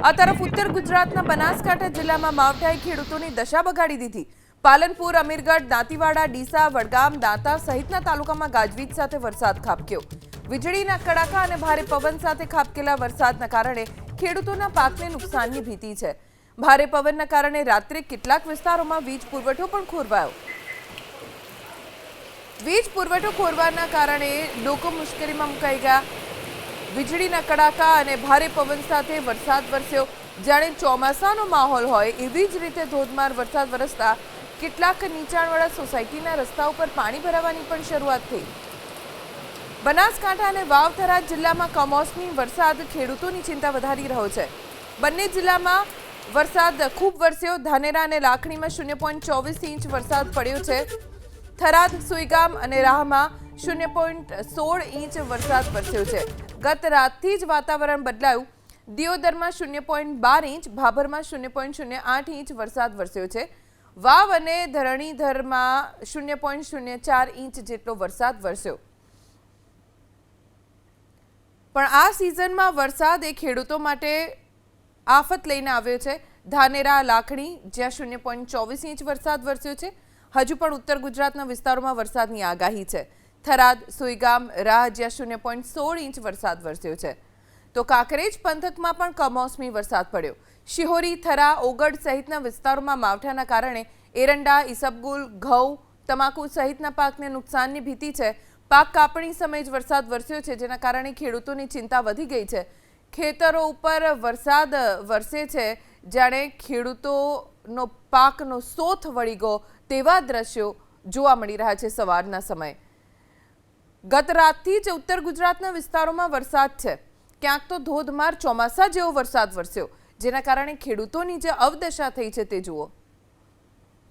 આ તરફ ઉત્તર ગુજરાતના બનાસકાંઠા જિલ્લામાં માવઠાએ ખેડૂતોની દશા બગાડી દીધી। પાલનપુર, અમીરગઢ, દાંતીવાડા, ડીસા, વડગામ, દાંતા સહિતના તાલુકામાં ગાજવીજ સાથે વરસાદ ખાબક્યો। વીજળીના કડાકા અને ભારે પવન સાથે ખાબકેલા વરસાદના કારણે ખેડૂતોના પાકને નુકસાનની ભીતિ છે। ભારે પવનના કારણે રાત્રે કેટલાક વિસ્તારોમાં વીજ પુરવઠો પણ ખોરવાયો। વીજ પુરવઠો ખોરવાના કારણે લોકો મુશ્કેલીમાં મુકાઈ ગયા। વીજળીના કડાકા અને ભારે પવન સાથે વરસાદ વરસ્યો। જાણે ચોમાસાનો માહોલ હોય એવી જ રીતે ધોધમાર વરસાદ વરસતા કેટલાક નીચાણવાળા સોસાયટીના રસ્તા ઉપર પાણી ભરાવાની પણ શરૂઆત થઈ। બનાસકાંઠા અને વાવ-થરાદ જિલ્લામાં કમોસમી વરસાદ ખેડૂતોની ચિંતા વધારી રહ્યો છે। બંને જિલ્લામાં વરસાદ ખૂબ વરસ્યો। ધાનેરા અને લાખણીમાં 0.24 ઇંચ વરસાદ પડ્યો છે। થરાદ, સુઈગામ અને રાહમાં 0.16 ઇંચ વરસાદ વરસ્યો છે। ગત રાતથી જ વાતાવરણ બદલાયું। દિયોદરમાં 0.12 ઇંચ, ભાભરમાં 0.08 ઇંચ વરસાદ વરસ્યો છે। વાવ અને ધરણીધરમાં 0.04 ઇંચ જેટલો વરસાદ વરસ્યો। પણ આ સિઝનમાં વરસાદ એ ખેડૂતો માટે આફત લઈને આવ્યો છે। ધાનેરા, લાખણી જ્યાં 0.24 ઇંચ વરસાદ વરસ્યો છે। હજુ પણ ઉત્તર ગુજરાતના વિસ્તારોમાં વરસાદની આગાહી છે। થરાદ, સુઈગામ, રાહ જ્યાં 0.16 ઇંચ વરસાદ વરસ્યો છે। તો કાંકરેજ પંથકમાં પણ કમોસમી વરસાદ પડ્યો। શિહોરી, થરા, ઓગડ સહિતના વિસ્તારોમાં માવઠાના કારણે એરંડા, ઈસબગુલ, ઘઉં, તમાકુ સહિતના પાકને નુકસાનની ભીતિ છે। પાક કાપણી સમયે જ વરસાદ વરસ્યો છે, જેના કારણે ખેડૂતોની ચિંતા વધી ગઈ છે। ખેતરો ઉપર વરસાદ વરસે છે જાણે ખેડૂતોનો પાકનો સોથ વળી ગયો તેવા દ્રશ્યો જોવા મળી રહ્યા છે સવારના સમયે। ગત રાતથી જ ઉત્તર ગુજરાતના વિસ્તારોમાં વરસાદ છે। ક્યાંક તો ધોધમાર ચોમાસા જેવો વરસાદ વરસ્યો, જેના કારણે ખેડૂતોની જે અવદશા થઈ છે તે જુઓ।